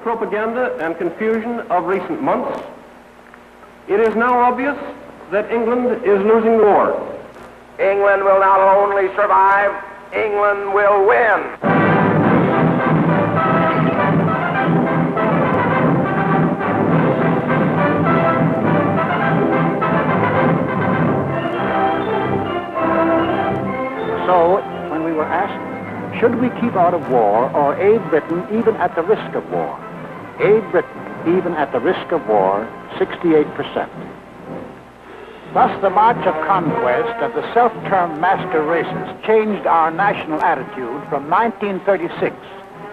propaganda and confusion of recent months, it is now obvious that England is losing the war. England will not only survive, England will win. So, when we were asked, should we keep out of war or aid Britain even at the risk of war? Aid Britain even at the risk of war, 68%. Thus, the march of conquest of the self-termed master races changed our national attitude from 1936,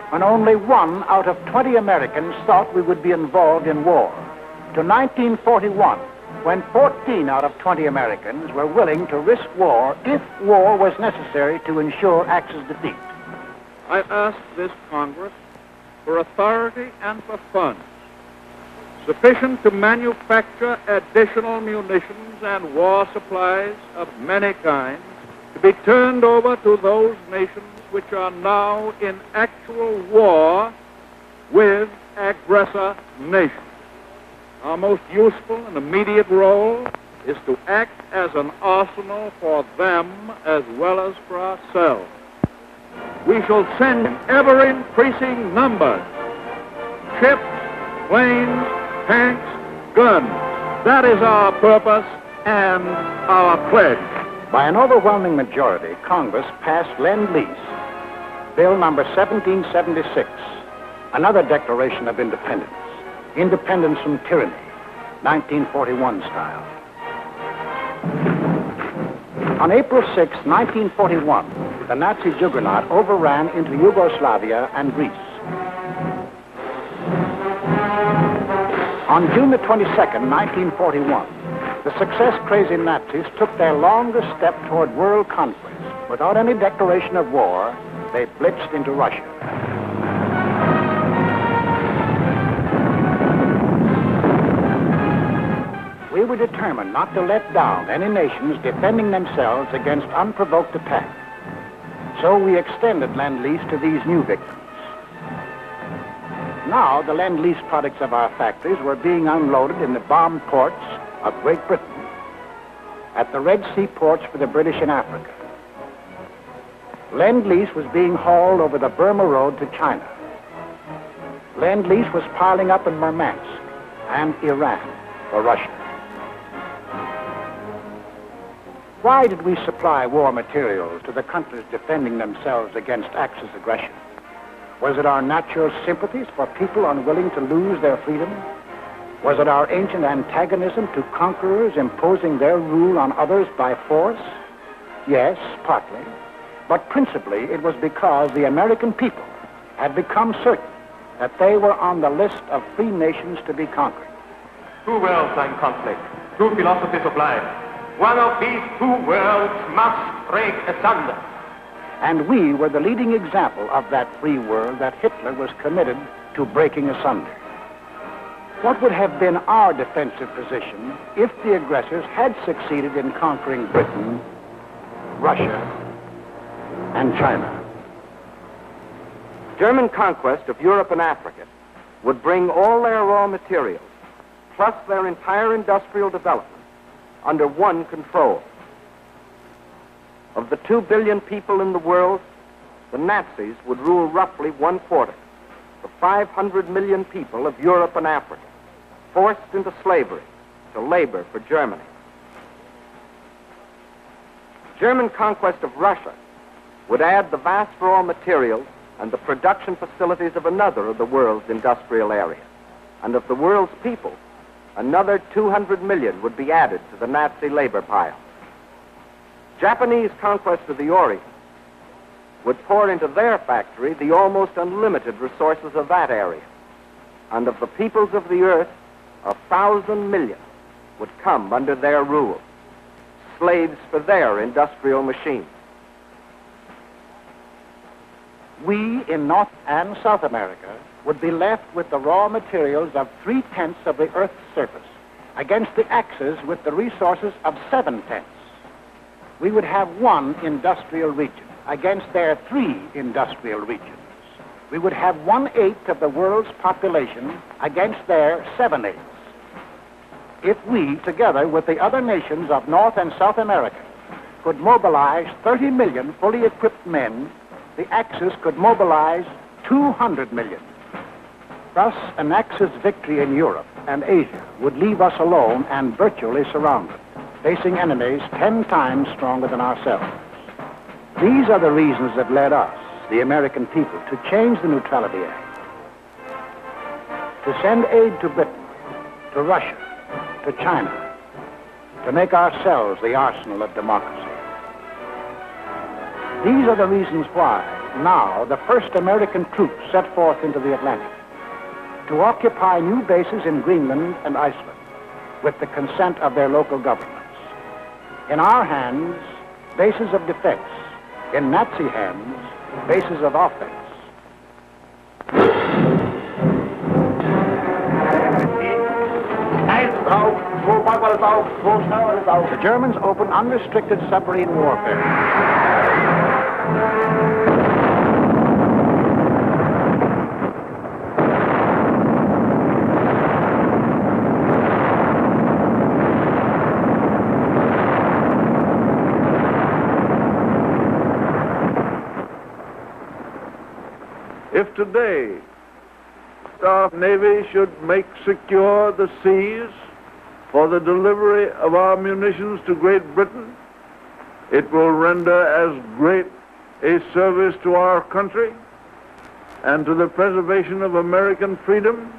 when only 1 out of 20 Americans thought we would be involved in war, to 1941, when 14 out of 20 Americans were willing to risk war if war was necessary to ensure Axis defeat. I ask this Congress for authority and for funds sufficient to manufacture additional munitions and war supplies of many kinds to be turned over to those nations which are now in actual war with aggressor nations. Our most useful and immediate role is to act as an arsenal for them as well as for ourselves. We shall send in ever-increasing numbers ships, planes, tanks, guns. That is our purpose and our pledge. By an overwhelming majority, Congress passed Lend-Lease, Bill number 1776, another declaration of independence. Independence from tyranny, 1941 style. On April 6, 1941, the Nazi juggernaut overran into Yugoslavia and Greece. On June the 22nd, 1941, the success-crazy Nazis took their longest step toward world conquest. Without any declaration of war, they blitzed into Russia. We were determined not to let down any nations defending themselves against unprovoked attack. So we extended Lend-Lease to these new victims. Now, the Lend-Lease products of our factories were being unloaded in the bombed ports of Great Britain, at the Red Sea ports for the British in Africa. Lend-Lease was being hauled over the Burma Road to China. Lend-Lease was piling up in Murmansk and Iran for Russia. Why did we supply war materials to the countries defending themselves against Axis aggression? Was it our natural sympathies for people unwilling to lose their freedom? Was it our ancient antagonism to conquerors imposing their rule on others by force? Yes, partly. But principally, it was because the American people had become certain that they were on the list of free nations to be conquered. Two worlds are in conflict, two philosophies of life. One of these two worlds must break asunder. And we were the leading example of that free world that Hitler was committed to breaking asunder. What would have been our defensive position if the aggressors had succeeded in conquering Britain, Russia, and China? German conquest of Europe and Africa would bring all their raw materials, plus their entire industrial development, under one control. Of the 2 billion people in the world, the Nazis would rule roughly 1/4, the 500 million people of Europe and Africa, forced into slavery to labor for Germany. German conquest of Russia would add the vast raw materials and the production facilities of another of the world's industrial areas. And of the world's people, another 200 million would be added to the Nazi labor pile. Japanese conquest of the Orient would pour into their factory the almost unlimited resources of that area. And of the peoples of the earth, 1,000 million would come under their rule, slaves for their industrial machines. We in North and South America would be left with the raw materials of 3/10 of the Earth's surface against the Axis with the resources of 7/10. We would have one industrial region against their 3 industrial regions. we would have 1/8 of the world's population against their 7/8. If we, together with the other nations of North and South America, could mobilize 30 million fully equipped men, the Axis could mobilize 200 million. Thus, an Axis victory in Europe and Asia would leave us alone and virtually surrounded, facing enemies 10 times stronger than ourselves. These are the reasons that led us, the American people, to change the Neutrality Act, to send aid to Britain, to Russia, to China, to make ourselves the arsenal of democracy. These are the reasons why now the first American troops set forth into the Atlantic to occupy new bases in Greenland and Iceland with the consent of their local governments. In our hands, bases of defense. In Nazi hands, bases of offense. The Germans opened unrestricted submarine warfare. If today our Navy should make secure the seas for the delivery of our munitions to Great Britain, it will render as great a service to our country and to the preservation of American freedom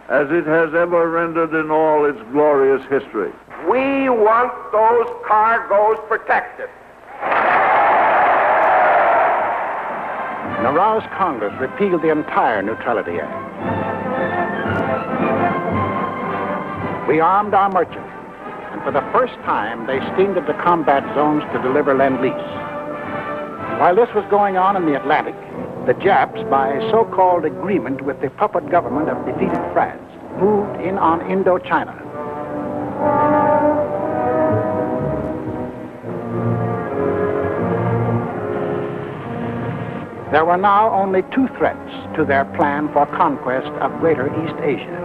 as it has ever rendered in all its glorious history. We want those cargoes protected. An aroused Congress repealed the entire Neutrality Act. We armed our merchants, and for the first time, they steamed into combat zones to deliver Lend-Lease. While this was going on in the Atlantic, the Japs, by a so-called agreement with the puppet government of defeated France, moved in on Indochina. There were now only two threats to their plan for conquest of Greater East Asia.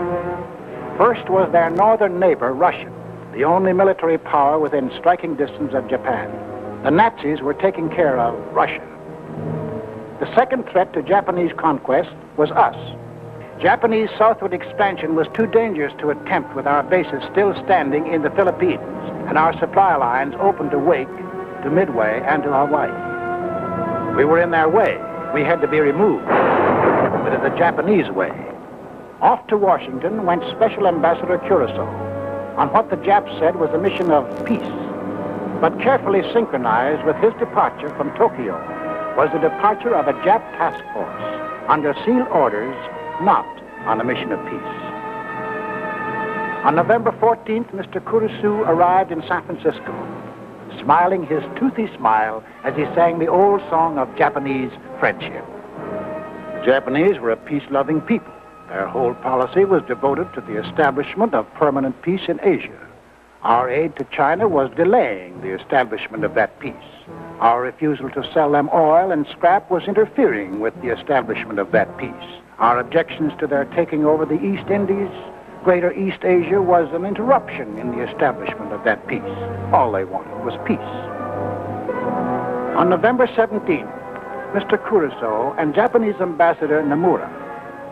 First was their northern neighbor, Russia, the only military power within striking distance of Japan. The Nazis were taking care of Russia. The second threat to Japanese conquest was us. Japanese southward expansion was too dangerous to attempt with our bases still standing in the Philippines and our supply lines open to Wake, to Midway, and to Hawaii. We were in their way. We had to be removed, but in the Japanese way. Off to Washington went Special Ambassador Curaçao on what the Japs said was a mission of peace, but carefully synchronized with his departure from Tokyo was the departure of a Jap task force under sealed orders, not on a mission of peace. On November 14th, Mr. Curaçao arrived in San Francisco, smiling his toothy smile as he sang the old song of Japanese friendship. The Japanese were a peace-loving people. Their whole policy was devoted to the establishment of permanent peace in Asia. Our aid to China was delaying the establishment of that peace. Our refusal to sell them oil and scrap was interfering with the establishment of that peace. Our objections to their taking over the East Indies, Greater East Asia, was an interruption in the establishment of that peace. All they wanted was peace. On November 17th, Mr. Curaçao and Japanese Ambassador Nomura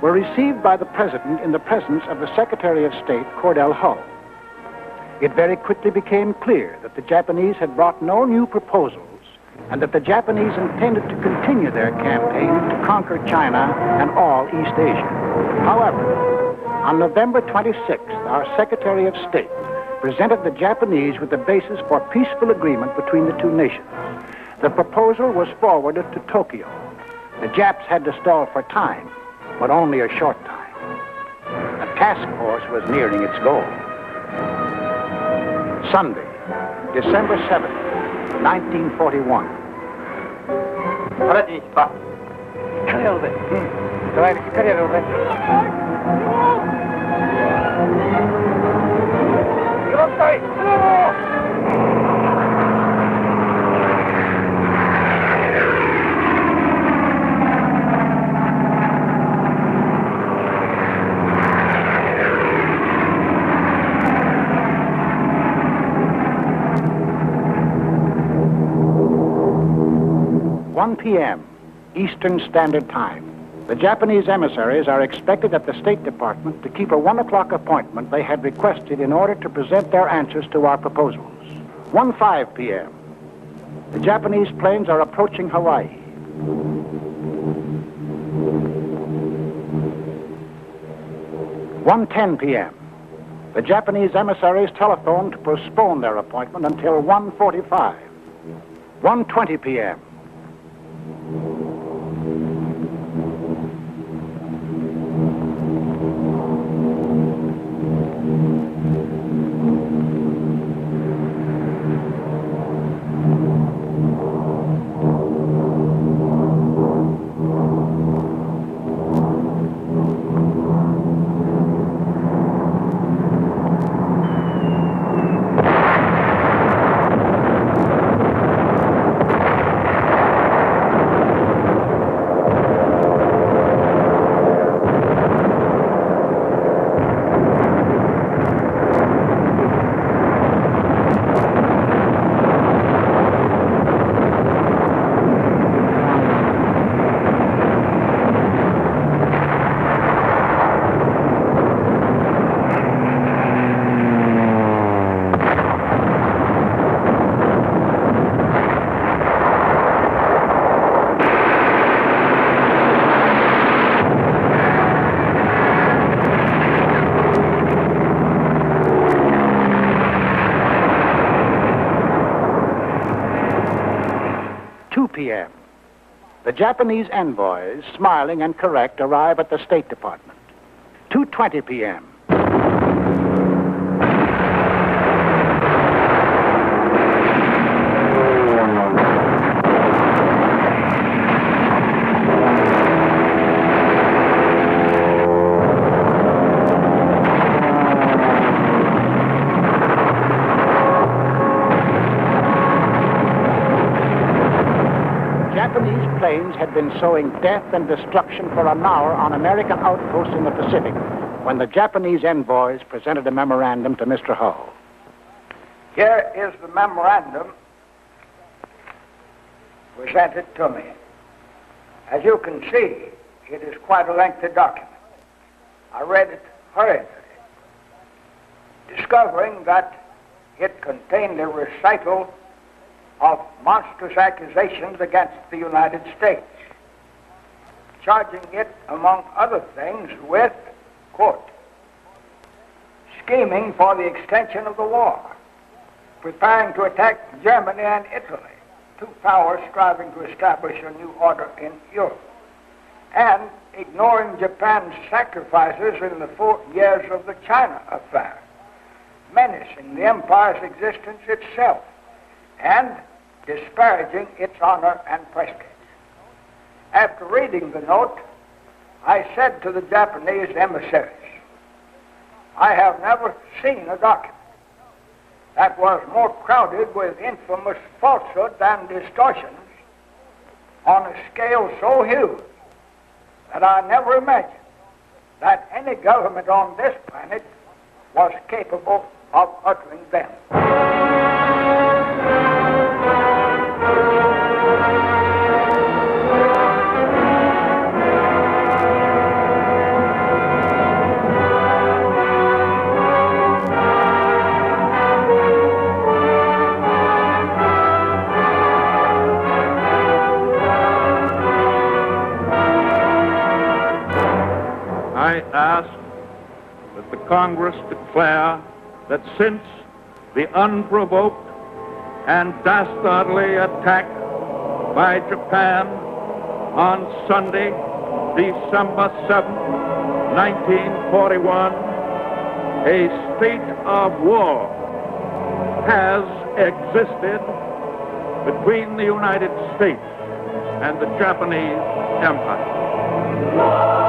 were received by the President in the presence of the Secretary of State, Cordell Hull. It very quickly became clear that the Japanese had brought no new proposals and that the Japanese intended to continue their campaign to conquer China and all East Asia. However, on November 26th, our Secretary of State presented the Japanese with the basis for peaceful agreement between the two nations. The proposal was forwarded to Tokyo. The Japs had to stall for time, but only a short time. The task force was nearing its goal. Sunday, December 7th, 1941. 1 p.m. Eastern Standard Time. The Japanese emissaries are expected at the State Department to keep a 1 o'clock appointment they had requested in order to present their answers to our proposals. 1:05 p.m. The Japanese planes are approaching Hawaii. 1:10 p.m. The Japanese emissaries telephoned to postpone their appointment until 1:45. 1:20 p.m. p.m. The Japanese envoys, smiling and correct, arrive at the State Department. 2:20 p.m. Japanese planes had been sowing death and destruction for an hour on American outposts in the Pacific when the Japanese envoys presented a memorandum to Mr. Hull. Here is the memorandum presented to me. As you can see, it is quite a lengthy document. I read it hurriedly, discovering that it contained a recital of monstrous accusations against the United States, charging it, among other things, with, quote, scheming for the extension of the war, preparing to attack Germany and Italy, two powers striving to establish a new order in Europe, and ignoring Japan's sacrifices in the 4 years of the China affair, menacing the empire's existence itself, and disparaging its honor and prestige. After reading the note, I said to the Japanese emissaries, I have never seen a document that was more crowded with infamous falsehoods and distortions on a scale so huge that I never imagined that any government on this planet was capable of uttering them. I ask that the Congress declare that since the unprovoked and dastardly attack by Japan on Sunday, December 7, 1941, a state of war has existed between the United States and the Japanese Empire.